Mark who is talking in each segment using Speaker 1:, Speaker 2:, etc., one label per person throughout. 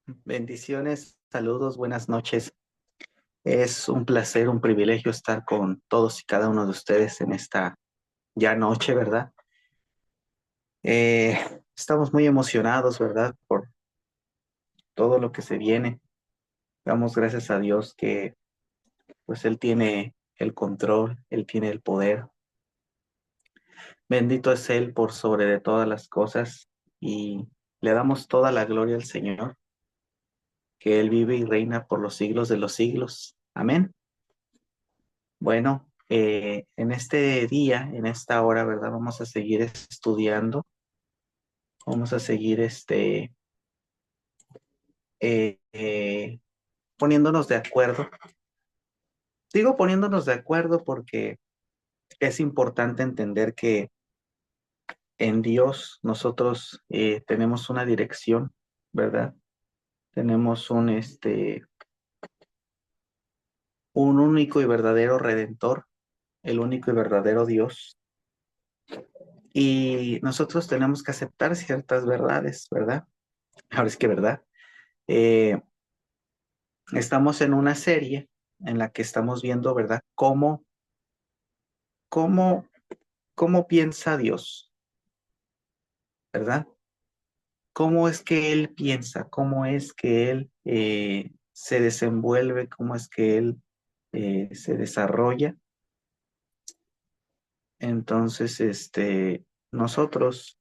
Speaker 1: Bendiciones, saludos, buenas noches. Es un placer, un privilegio estar con todos y cada uno de ustedes en esta ya noche, ¿verdad? Estamos muy emocionados, ¿verdad? Por todo lo que se viene. Damos gracias a Dios que pues Él tiene el control, Él tiene el poder. Bendito es Él por sobre de todas las cosas y le damos toda la gloria al Señor, que Él vive y reina por los siglos de los siglos. Amén. Bueno, en este día, en esta hora, ¿verdad? Vamos a seguir estudiando, vamos a seguir eh, eh, poniéndonos de acuerdo. Digo poniéndonos de acuerdo porque es importante entender que en Dios nosotros tenemos una dirección, ¿verdad? Tenemos un único y verdadero Redentor, el único y verdadero Dios. Y nosotros tenemos que aceptar ciertas verdades, ¿verdad? Ahora es que, ¿verdad? Eh, Estamos en una serie en la que estamos viendo, ¿verdad? Cómo, cómo piensa Dios, ¿verdad? ¿Cómo es que Él piensa? ¿Cómo es que Él se desenvuelve? ¿Cómo es que Él se desarrolla? Entonces, nosotros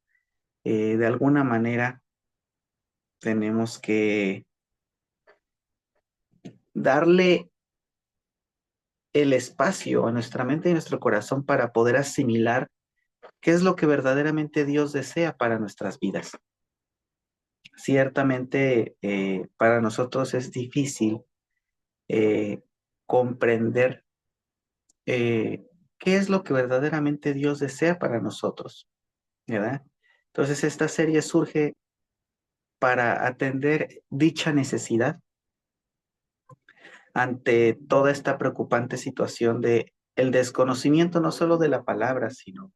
Speaker 1: de alguna manera tenemos que darle el espacio a nuestra mente y a nuestro corazón para poder asimilar qué es lo que verdaderamente Dios desea para nuestras vidas. Ciertamente para nosotros es difícil eh, comprender eh, qué es lo que verdaderamente Dios desea para nosotros, ¿verdad? Entonces esta serie surge para atender dicha necesidad ante toda esta preocupante situación de el desconocimiento no solo de la palabra, sino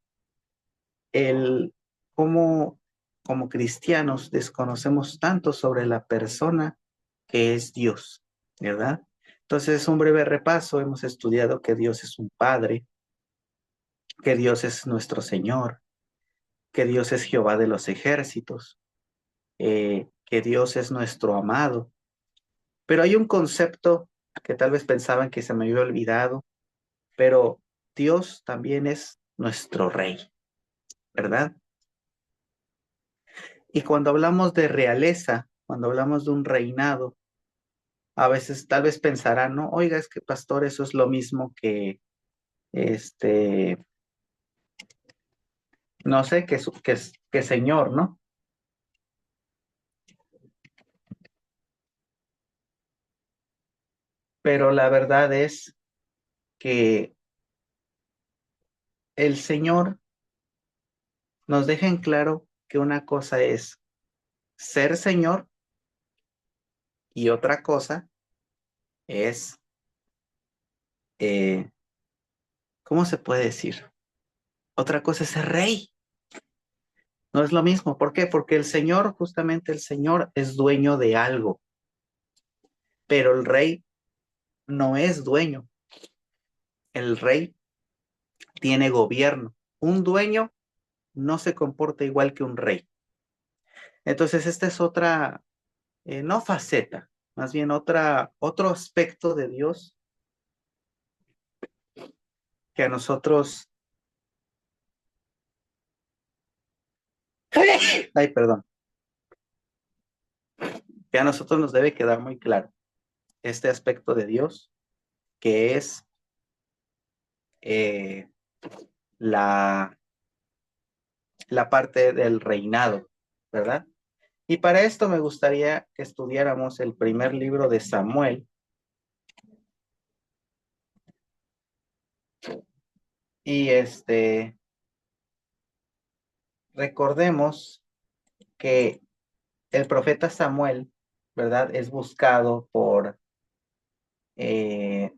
Speaker 1: el cómo como cristianos desconocemos tanto sobre la persona que es Dios, ¿verdad? Entonces, un breve repaso, hemos estudiado que Dios es un Padre, que Dios es nuestro Señor, que Dios es Jehová de los ejércitos, que Dios es nuestro amado. Pero hay un concepto que tal vez pensaban que se me había olvidado, pero Dios también es nuestro Rey, ¿verdad? Y cuando hablamos de realeza, cuando hablamos de un reinado, a veces tal vez pensarán, no, oiga, es que pastor, eso es lo mismo que, este, no sé, que señor, ¿no? Pero la verdad es que el Señor nos deja en claro que una cosa es ser Señor y otra cosa es, eh, ¿cómo se puede decir? Otra cosa es ser rey. No es lo mismo. ¿Por qué? Porque el Señor, justamente el Señor, es dueño de algo, pero el rey no es dueño. El rey tiene gobierno. Un dueño no se comporta igual que un rey. Entonces, esta es otra, no faceta, más bien otro aspecto de Dios que a nosotros, ay, perdón, que a nosotros nos debe quedar muy claro. Este aspecto de Dios, que es eh, la, la parte del reinado, ¿verdad? Y para esto me gustaría que estudiáramos el primer libro de Samuel y recordemos que el profeta Samuel, ¿verdad? Eh,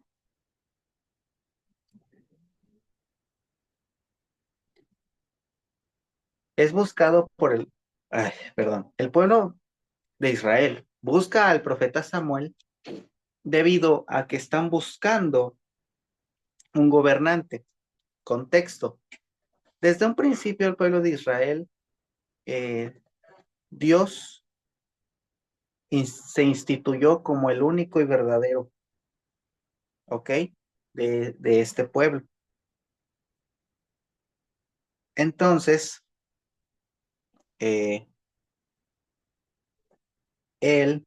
Speaker 1: es buscado por el, ay, perdón, el pueblo de Israel. busca al profeta Samuel debido a que están buscando un gobernante. Contexto. Desde un principio el pueblo de Israel, Dios se instituyó como el único y verdadero, ¿ok? De este pueblo. Entonces, eh, él,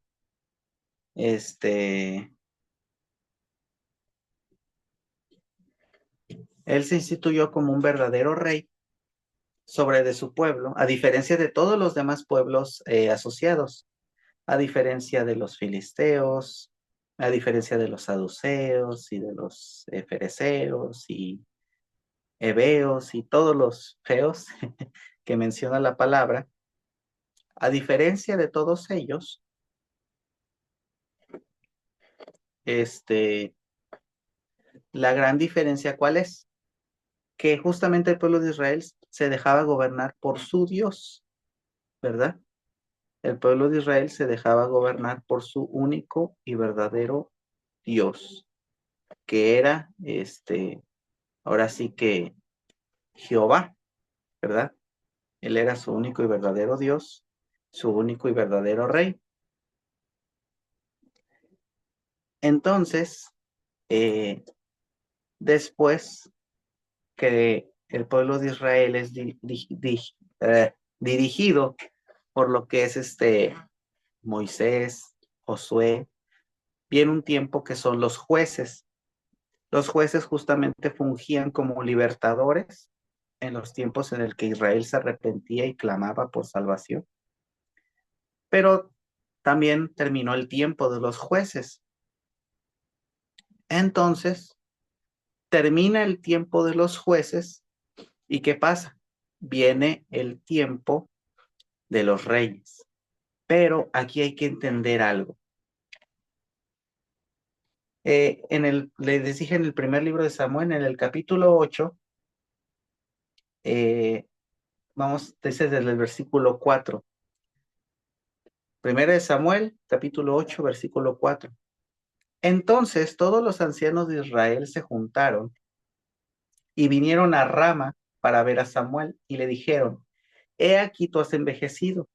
Speaker 1: este, él se instituyó como un verdadero rey sobre de su pueblo, a diferencia de todos los demás pueblos asociados, a diferencia de los filisteos, a diferencia de los saduceos y de los fereceos y heveos y todos los feos que menciona la palabra. A diferencia de todos ellos, este, la gran diferencia, ¿cuál es? Que justamente el pueblo de Israel se dejaba gobernar por su Dios, ¿verdad? El pueblo de Israel se dejaba gobernar por su único y verdadero Dios, que era, ahora sí que Jehová, ¿verdad? Él era su único y verdadero Dios, su único y verdadero rey. Entonces, eh, después que el pueblo de Israel es dirigido por lo que es Moisés, Josué, viene un tiempo que son los jueces. Los jueces justamente fungían como libertadores en los tiempos en el que Israel se arrepentía y clamaba por salvación. Pero también terminó el tiempo de los jueces. Entonces, termina el tiempo de los jueces y ¿qué pasa? Viene el tiempo de los reyes. Pero aquí hay que entender algo. Les dije en el primer libro de Samuel, en el capítulo 8, vamos, desde el versículo 4. Primera de Samuel, capítulo 8, versículo 4. Entonces todos los ancianos de Israel se juntaron y vinieron a Rama para ver a Samuel y le dijeron, he aquí tú has envejecido.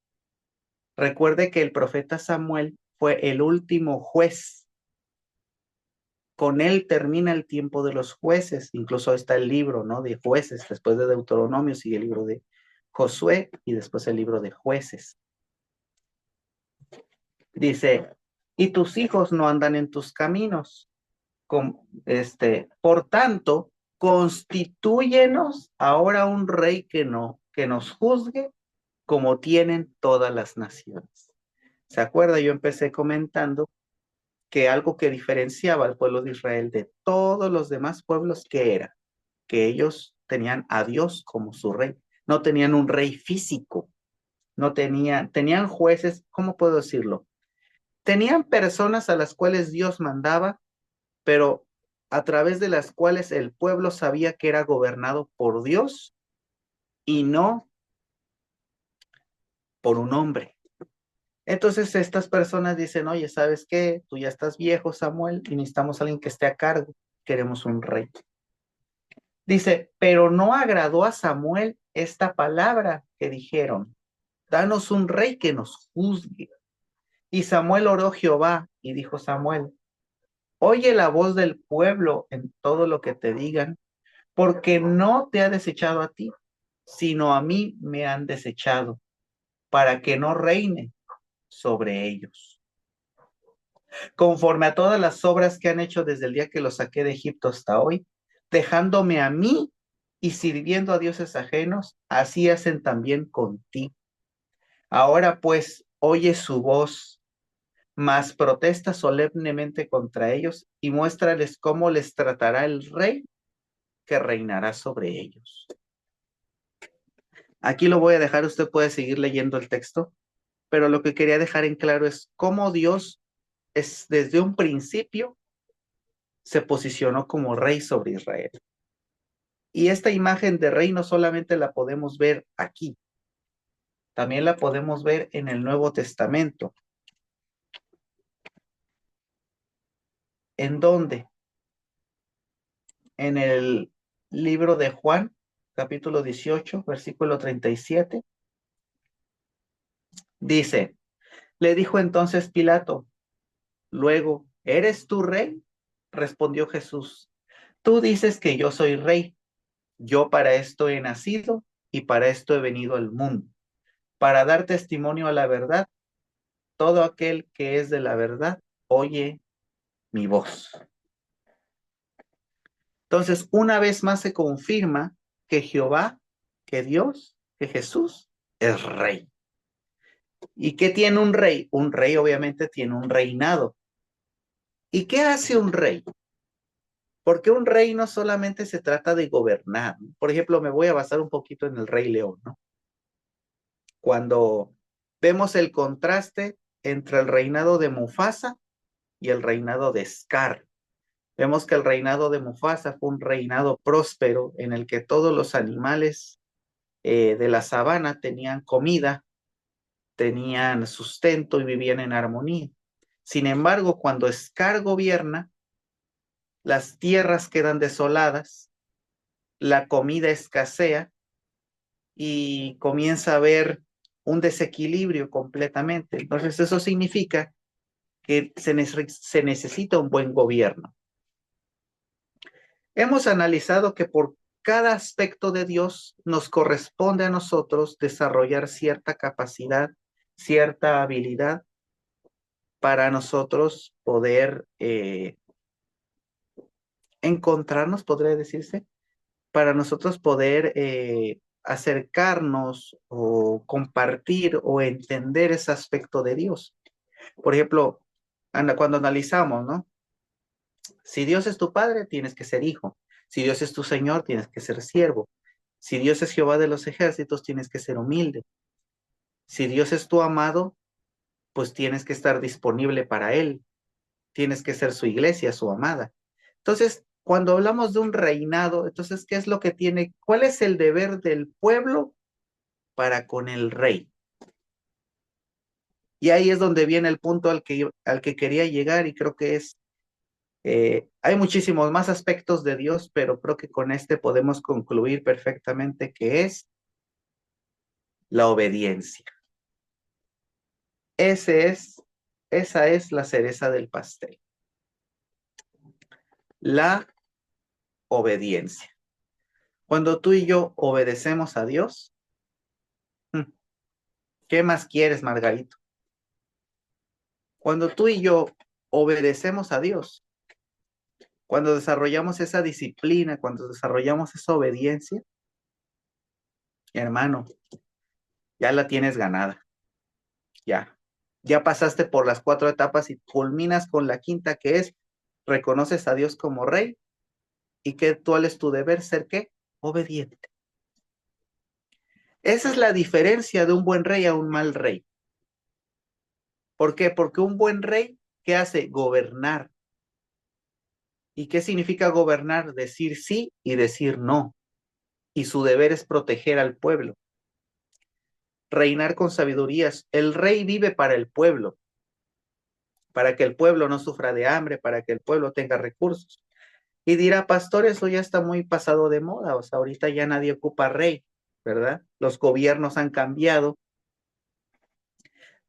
Speaker 1: Recuerde que el profeta Samuel fue el último juez. Con él termina el tiempo de los jueces. Incluso está el libro, ¿no? De jueces. Después de Deuteronomio sigue el libro de Josué y después el libro de jueces. Dice, y tus hijos no andan en tus caminos. Por tanto, constitúyenos ahora un rey que nos juzgue como tienen todas las naciones. ¿Se acuerda? Yo empecé comentando que algo que diferenciaba al pueblo de Israel de todos los demás pueblos, que era que ellos tenían a Dios como su rey. No tenían un rey físico, no tenían jueces, ¿cómo puedo decirlo? Tenían personas a las cuales Dios mandaba, pero a través de las cuales el pueblo sabía que era gobernado por Dios y no por un hombre. Entonces estas personas dicen, oye, ¿sabes qué? Tú ya estás viejo, Samuel, y necesitamos a alguien que esté a cargo. Queremos un rey. Dice, pero no agradó a Samuel esta palabra que dijeron, danos un rey que nos juzgue. Y Samuel oró a Jehová y dijo Samuel, oye la voz del pueblo en todo lo que te digan, porque no te ha desechado a ti, sino a mí me han desechado, para que no reine sobre ellos. Conforme a todas las obras que han hecho desde el día que los saqué de Egipto hasta hoy, dejándome a mí y sirviendo a dioses ajenos, así hacen también contigo. Ahora pues, oye su voz, mas protesta solemnemente contra ellos y muéstrales cómo les tratará el rey que reinará sobre ellos. Aquí lo voy a dejar, usted puede seguir leyendo el texto, pero lo que quería dejar en claro es cómo Dios es desde un principio se posicionó como rey sobre Israel. Y esta imagen de rey no solamente la podemos ver aquí, también la podemos ver en el Nuevo Testamento. ¿En dónde? En el libro de Juan, capítulo 18, versículo 37. Dice, le dijo entonces Pilato, luego, ¿eres tú rey? Respondió Jesús, tú dices que yo soy rey. Yo para esto he nacido y para esto he venido al mundo, para dar testimonio a la verdad. Todo aquel que es de la verdad oye mi voz. Entonces, una vez más se confirma que Jehová, que Dios, que Jesús es rey. ¿Y qué tiene un rey? Un rey obviamente tiene un reinado. ¿Y qué hace un rey? Porque un rey no solamente se trata de gobernar. Por ejemplo, me voy a basar un poquito en el Rey León, ¿no? Cuando vemos el contraste entre el reinado de Mufasa y el reinado de Scar. Vemos que el reinado de Mufasa fue un reinado próspero en el que todos los animales de la sabana tenían comida, tenían sustento y vivían en armonía. Sin embargo, cuando Scar gobierna, las tierras quedan desoladas, la comida escasea y comienza a haber un desequilibrio completamente. Entonces, eso significa que se necesita un buen gobierno. Hemos analizado que por cada aspecto de Dios nos corresponde a nosotros desarrollar cierta capacidad, cierta habilidad para nosotros poder encontrarnos, podría decirse, para nosotros poder acercarnos o compartir o entender ese aspecto de Dios. Por ejemplo, cuando analizamos, ¿no? Si Dios es tu padre, tienes que ser hijo. Si Dios es tu Señor, tienes que ser siervo. Si Dios es Jehová de los ejércitos, tienes que ser humilde. Si Dios es tu amado, pues tienes que estar disponible para Él. Tienes que ser su iglesia, su amada. Entonces, cuando hablamos de un reinado, entonces, ¿qué es lo que tiene? ¿Cuál es el deber del pueblo para con el rey? Y ahí es donde viene el punto al que quería llegar y creo que es, hay muchísimos más aspectos de Dios, pero creo que con este podemos concluir perfectamente que es la obediencia. Ese es, esa es la cereza del pastel, la obediencia. Cuando tú y yo obedecemos a Dios, ¿qué más quieres, Margarito? Cuando tú y yo obedecemos a Dios, cuando desarrollamos esa disciplina, cuando desarrollamos esa obediencia, hermano, ya la tienes ganada, ya. Ya pasaste por las 4 etapas y culminas con la quinta, que es reconoces a Dios como rey y que cuál es tu deber ser qué? Obediente. Esa es la diferencia de un buen rey a un mal rey. ¿Por qué? Porque un buen rey, ¿qué hace? Gobernar. ¿Y qué significa gobernar? Decir sí y decir no. Y su deber es proteger al pueblo. Reinar con sabidurías. El rey vive para el pueblo, para que el pueblo no sufra de hambre, para que el pueblo tenga recursos. Y dirá, pastor, eso ya está muy pasado de moda, o sea, ahorita ya nadie ocupa rey, ¿verdad? Los gobiernos han cambiado,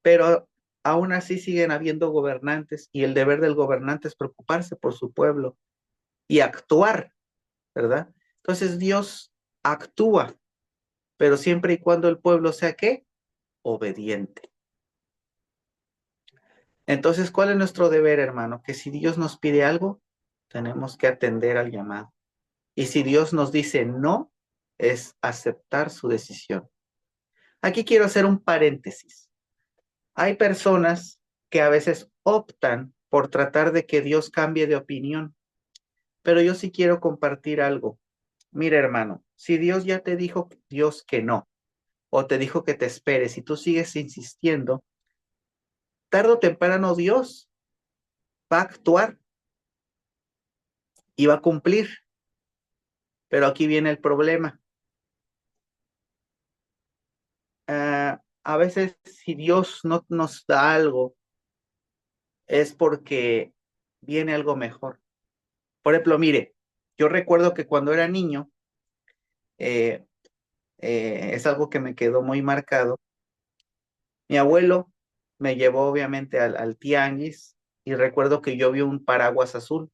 Speaker 1: pero aún así siguen habiendo gobernantes y el deber del gobernante es preocuparse por su pueblo y actuar, ¿verdad? Entonces Dios actúa, pero siempre y cuando el pueblo sea ¿qué? Obediente. Entonces, ¿cuál es nuestro deber, hermano? Que si Dios nos pide algo, tenemos que atender al llamado. Y si Dios nos dice no, es aceptar su decisión. Aquí quiero hacer un paréntesis. Hay personas que a veces optan por tratar de que Dios cambie de opinión, pero yo sí quiero compartir algo. Mira, hermano, si Dios ya te dijo Dios que no, o te dijo que te esperes y tú sigues insistiendo, tarde o temprano Dios va a actuar y va a cumplir. Pero aquí viene el problema. A veces si Dios no nos da algo, es porque viene algo mejor. Por ejemplo, mire, yo recuerdo que cuando era niño, eh, es algo que me quedó muy marcado. Mi abuelo me llevó obviamente al tianguis y recuerdo que yo vi un paraguas azul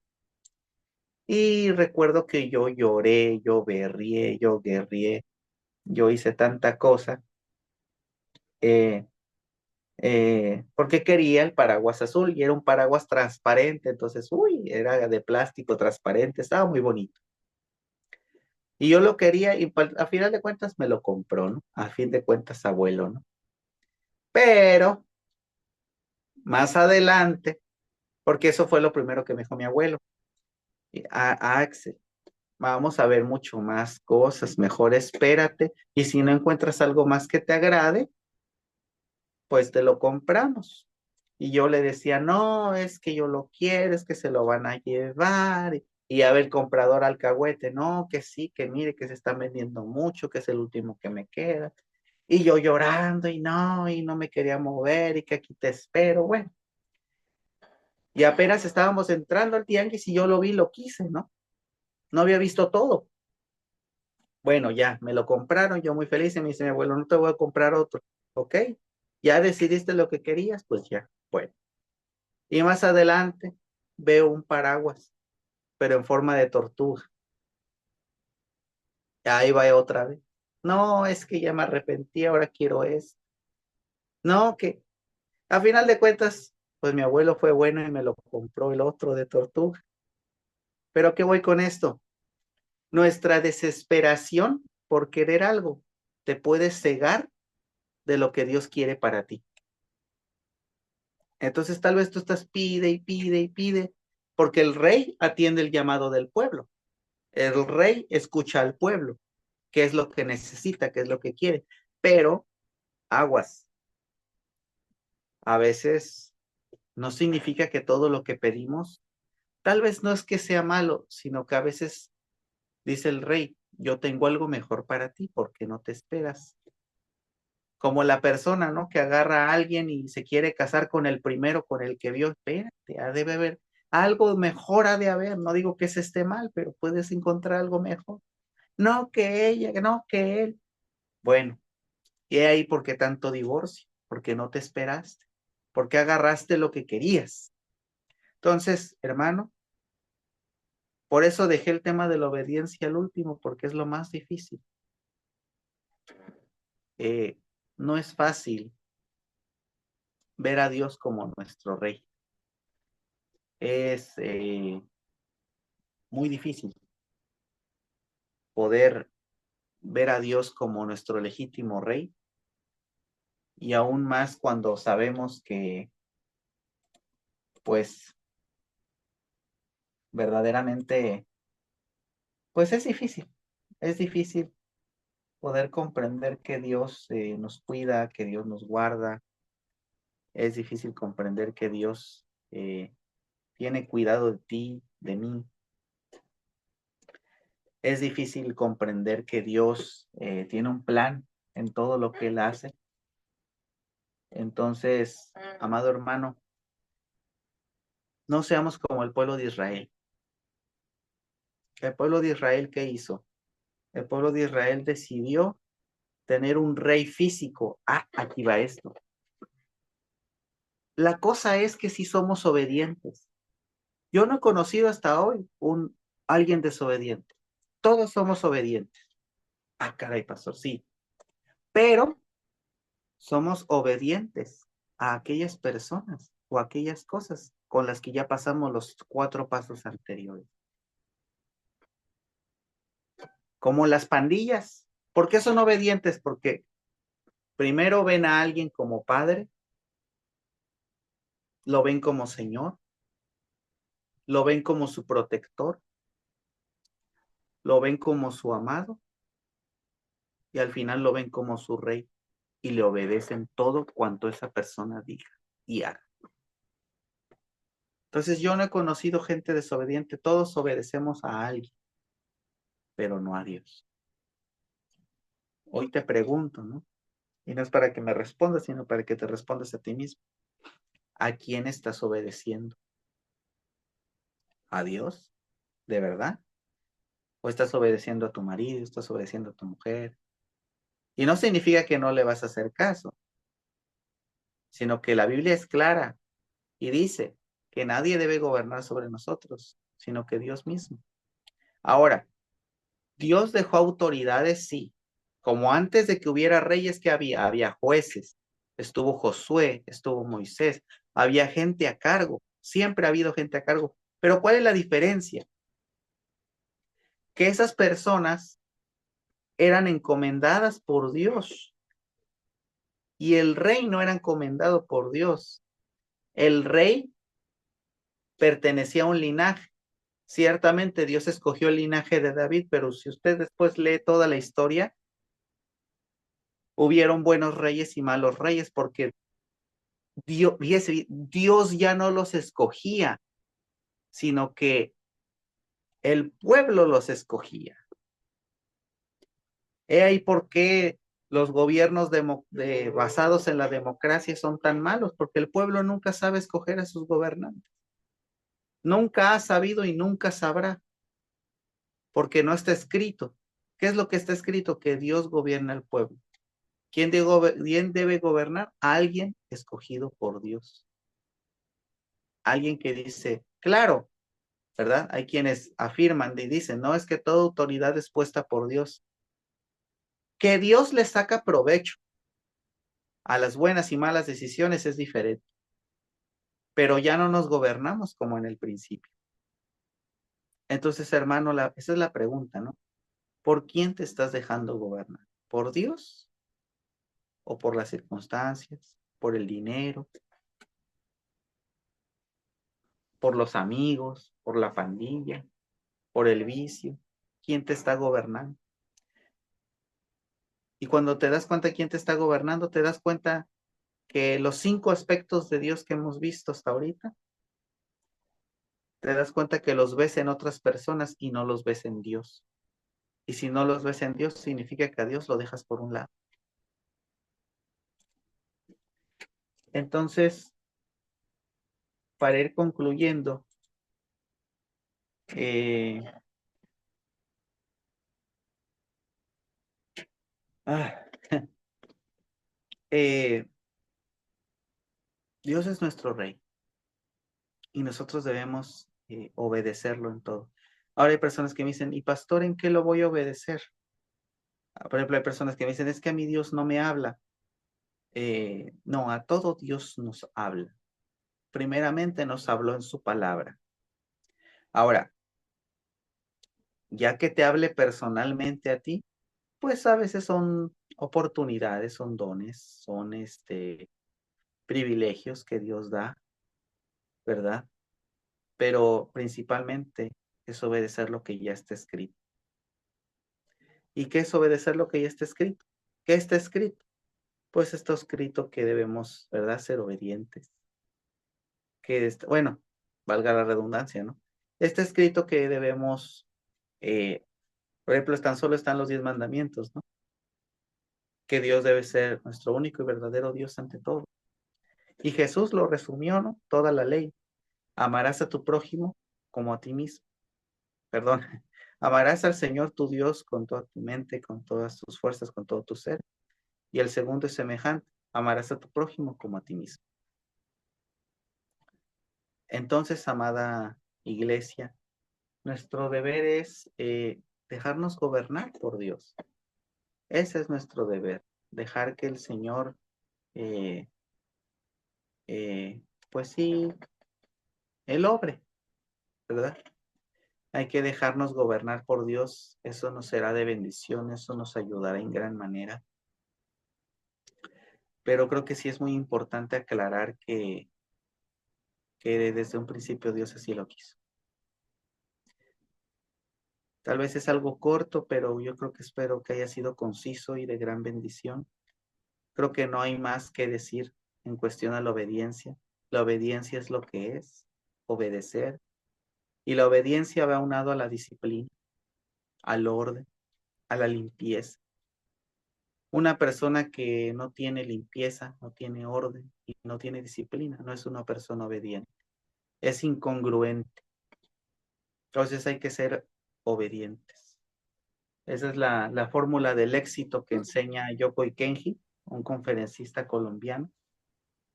Speaker 1: y recuerdo que yo lloré, yo berrié, yo guerrié, yo hice tanta cosa eh, porque quería el paraguas azul y era un paraguas transparente, entonces, uy, era de plástico transparente, estaba muy bonito. Y yo lo quería y a final de cuentas me lo compró, ¿no? A fin de cuentas, abuelo, ¿no? Pero más adelante, porque eso fue lo primero que me dijo mi abuelo, Axel, vamos a ver mucho más cosas, mejor espérate y si no encuentras algo más que te agrade, pues te lo compramos. Y yo le decía, no, es que yo lo quiero, es que se lo van a llevar. Y a ver, el comprador alcahuete, no, que sí, que mire, que se están vendiendo mucho, que es el último que me queda. Y yo llorando y no me quería mover y que aquí te espero. Bueno, y apenas estábamos entrando al tianguis y yo lo vi, lo quise, ¿no? No había visto todo. Bueno, ya, me lo compraron, yo muy feliz y me dice mi abuelo, no te voy a comprar otro, ¿ok? Ya decidiste lo que querías, pues ya, bueno. Y más adelante veo un paraguas, pero en forma de tortuga. Ahí va otra vez. No, es que ya me arrepentí, ahora quiero eso. No, que a final de cuentas, pues mi abuelo fue bueno y me lo compró el otro de tortuga. Pero ¿qué voy con esto? Nuestra desesperación por querer algo te puede cegar de lo que Dios quiere para ti. Entonces tal vez tú estás pide y pide y pide, porque el rey atiende el llamado del pueblo. El rey escucha al pueblo, qué es lo que necesita, qué es lo que quiere. Pero aguas, a veces no significa que todo lo que pedimos, tal vez no es que sea malo, sino que a veces dice el rey, yo tengo algo mejor para ti, porque no te esperas. Como la persona, ¿no? Que agarra a alguien y se quiere casar con el primero, con el que vio, espérate, debe haber algo mejor, ha de haber, no digo que se esté mal, pero puedes encontrar algo mejor. No que ella, no que él. Bueno, y ahí por qué tanto divorcio, porque no te esperaste, porque agarraste lo que querías. Entonces, hermano, por eso dejé el tema de la obediencia al último, porque es lo más difícil. Eh, no es fácil ver a Dios como nuestro rey. Es muy difícil poder ver a Dios como nuestro legítimo rey y aún más cuando sabemos que, pues, verdaderamente, pues es difícil poder comprender que Dios nos cuida, que Dios nos guarda, es difícil comprender que Dios tiene cuidado de ti, de mí, es difícil comprender que Dios tiene un plan en todo lo que Él hace. Entonces, amado hermano, no seamos como el pueblo de Israel. El pueblo de Israel, ¿qué hizo? El pueblo de Israel decidió tener un rey físico. Aquí va esto. La cosa es que si somos obedientes. Yo no he conocido hasta hoy alguien desobediente. Todos somos obedientes. Caray, pastor, sí. Pero somos obedientes a aquellas personas o aquellas cosas con las que ya pasamos los 4 pasos anteriores. Como las pandillas. ¿Por qué son obedientes? Porque primero ven a alguien como padre, lo ven como señor, lo ven como su protector, lo ven como su amado y al final lo ven como su rey y le obedecen todo cuanto esa persona diga y haga. Entonces yo no he conocido gente desobediente, todos obedecemos a alguien, pero no a Dios. Hoy te pregunto, ¿no? Y no es para que me respondas, sino para que te respondas a ti mismo. ¿A quién estás obedeciendo? a Dios, de verdad, o estás obedeciendo a tu marido, estás obedeciendo a tu mujer. Y no significa que no le vas a hacer caso, sino que la Biblia es clara y dice que nadie debe gobernar sobre nosotros, sino que Dios mismo. Ahora, Dios dejó autoridades, sí, como antes de que hubiera reyes que había jueces, estuvo Josué, estuvo Moisés, había gente a cargo, siempre ha habido gente a cargo. Pero ¿cuál es la diferencia? Que esas personas eran encomendadas por Dios y el rey no era encomendado por Dios. El rey pertenecía a un linaje. Ciertamente Dios escogió el linaje de David, pero si usted después lee toda la historia, hubieron buenos reyes y malos reyes porque Dios ya no los escogía, sino que el pueblo los escogía. He ahí por qué los gobiernos basados en la democracia son tan malos, porque el pueblo nunca sabe escoger a sus gobernantes. Nunca ha sabido y nunca sabrá, porque no está escrito. ¿Qué es lo que está escrito? Que Dios gobierna el pueblo. ¿Quién debe gobernar? Alguien escogido por Dios. Alguien que dice, claro, ¿verdad? Hay quienes afirman y dicen, no, es que toda autoridad es puesta por Dios. Que Dios le saca provecho a las buenas y malas decisiones es diferente, pero ya no nos gobernamos como en el principio. Entonces, hermano, esa es la pregunta, ¿no? ¿Por quién te estás dejando gobernar? ¿Por Dios o por las circunstancias, por el dinero, por los amigos, por la pandilla, por el vicio? ¿Quién te está gobernando? Y cuando te das cuenta de quién te está gobernando, te das cuenta que los 5 aspectos de Dios que hemos visto hasta ahorita, te das cuenta que los ves en otras personas y no los ves en Dios. Y si no los ves en Dios, significa que a Dios lo dejas por un lado. Entonces, para ir concluyendo, eh, ah, eh, Dios es nuestro rey y nosotros debemos obedecerlo en todo. Ahora hay personas que me dicen, ¿y pastor, en qué lo voy a obedecer? Por ejemplo, hay personas que me dicen, es que a mí Dios no me habla. No, a todo Dios nos habla. Primeramente nos habló en su palabra. Ahora, ya que te hable personalmente a ti, pues a veces son oportunidades, son dones, son privilegios que Dios da, ¿verdad? Pero principalmente es obedecer lo que ya está escrito. ¿Y qué es obedecer lo que ya está escrito? ¿Qué está escrito? Pues está escrito que debemos, ¿verdad?, ser obedientes. Bueno, valga la redundancia, ¿no? Está escrito que debemos, por ejemplo, tan solo están los 10 mandamientos, ¿no? Que Dios debe ser nuestro único y verdadero Dios ante todo. Y Jesús lo resumió, ¿no? Toda la ley. Amarás a tu prójimo como a ti mismo. Perdón. Amarás al Señor tu Dios con toda tu mente, con todas tus fuerzas, con todo tu ser. Y el segundo es semejante. Amarás a tu prójimo como a ti mismo. Entonces, amada iglesia, nuestro deber es dejarnos gobernar por Dios. Ese es nuestro deber. Dejar que el Señor, eh, pues sí, Él obre, ¿verdad? Hay que dejarnos gobernar por Dios. Eso nos será de bendición, eso nos ayudará en gran manera. Pero creo que sí es muy importante aclarar que desde un principio Dios así lo quiso. Tal vez es algo corto, pero yo creo que espero que haya sido conciso y de gran bendición. Creo que no hay más que decir en cuestión a la obediencia. La obediencia es lo que es, obedecer. Y la obediencia va aunado a la disciplina, al orden, a la limpieza. Una persona que no tiene limpieza, no tiene orden y no tiene disciplina, no es una persona obediente. Es incongruente. Entonces hay que ser obedientes. Esa es la fórmula del éxito que enseña Yoko Ikenji, un conferencista colombiano,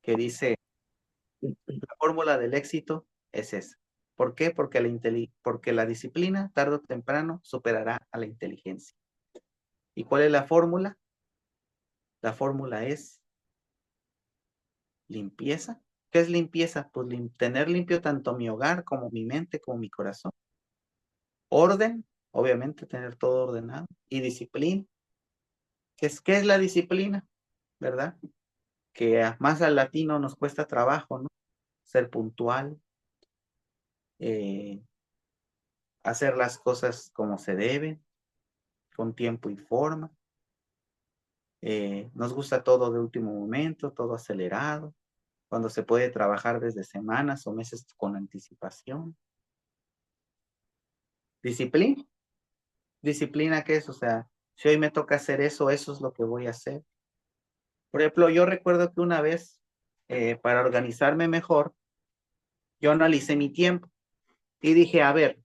Speaker 1: que dice, la fórmula del éxito es esa. ¿Por qué? Porque la disciplina, tarde o temprano, superará a la inteligencia. ¿Y cuál es la fórmula? La fórmula es limpieza. ¿Qué es limpieza? Pues tener limpio tanto mi hogar como mi mente, como mi corazón. Orden, obviamente tener todo ordenado. Y disciplina. ¿Qué es la disciplina? ¿Verdad? Que más al latino nos cuesta trabajo, ¿no? Ser puntual, eh, hacer las cosas como se deben, con tiempo y forma. Nos gusta todo de último momento, todo acelerado, cuando se puede trabajar desde semanas o meses con anticipación. Disciplina. Disciplina, ¿qué es? O sea, si hoy me toca hacer eso, eso es lo que voy a hacer. Por ejemplo, yo recuerdo que una vez, para organizarme mejor, yo analicé mi tiempo y dije, a ver,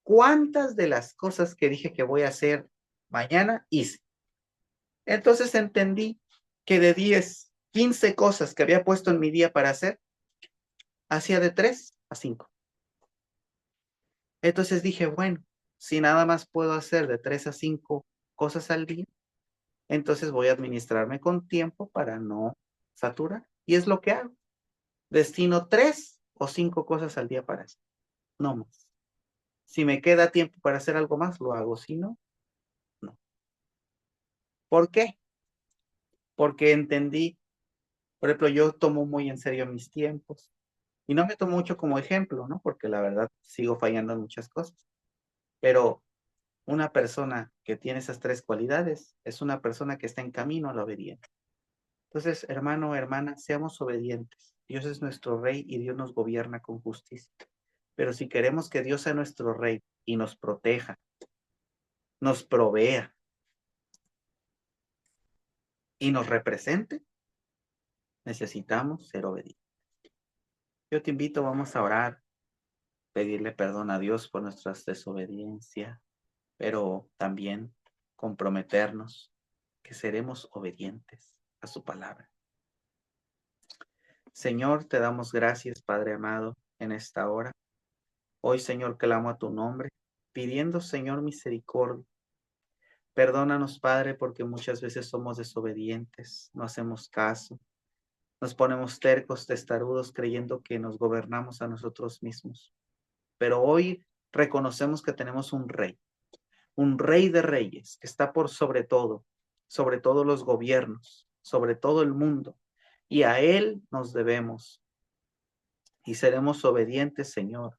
Speaker 1: ¿cuántas de las cosas que dije que voy a hacer mañana hice? Entonces entendí que de 10, 15 cosas que había puesto en mi día para hacer, hacía de 3 a 5. Entonces dije, bueno, si nada más puedo hacer de 3 a 5 cosas al día, entonces voy a administrarme con tiempo para no saturar. Y es lo que hago. Destino 3 o 5 cosas al día para eso, no más. Si me queda tiempo para hacer algo más, lo hago. Si no, no. ¿Por qué? Porque entendí, por ejemplo, yo tomo muy en serio mis tiempos y no me tomo mucho como ejemplo, ¿no? Porque la verdad sigo fallando en muchas cosas. Pero una persona que tiene esas 3 cualidades es una persona que está en camino a la obediencia. Entonces, hermano, hermana, seamos obedientes. Dios es nuestro rey y Dios nos gobierna con justicia. Pero si queremos que Dios sea nuestro rey y nos proteja, nos provea y nos represente, necesitamos ser obedientes. Yo te invito, vamos a orar, pedirle perdón a Dios por nuestra desobediencia, pero también comprometernos que seremos obedientes a su palabra. Señor, te damos gracias, Padre amado, en esta hora. Hoy, Señor, clamo a tu nombre, pidiendo, Señor, misericordia. Perdónanos, Padre, porque muchas veces somos desobedientes, no hacemos caso, nos ponemos tercos, testarudos, creyendo que nos gobernamos a nosotros mismos. Pero hoy reconocemos que tenemos un rey de reyes, que está por sobre todos los gobiernos, sobre todo el mundo, y a él nos debemos y seremos obedientes, Señor.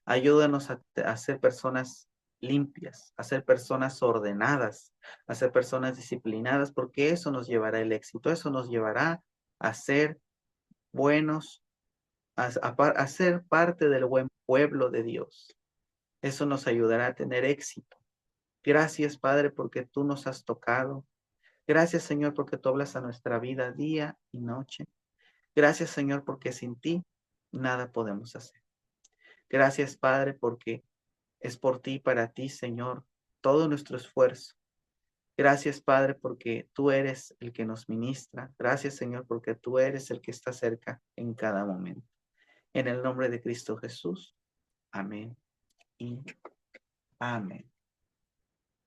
Speaker 1: Ayúdanos a ser personas limpias, a ser personas ordenadas, a ser personas disciplinadas, porque eso nos llevará al éxito, eso nos llevará a ser buenos, a ser parte del buen pueblo de Dios. Eso nos ayudará a tener éxito. Gracias, Padre, porque tú nos has tocado. Gracias, Señor, porque tú hablas a nuestra vida día y noche. Gracias, Señor, porque sin ti nada podemos hacer. Gracias, Padre, porque es por ti y para ti, Señor, todo nuestro esfuerzo. Gracias, Padre, porque tú eres el que nos ministra. Gracias, Señor, porque tú eres el que está cerca en cada momento. En el nombre de Cristo Jesús. Amén y amén.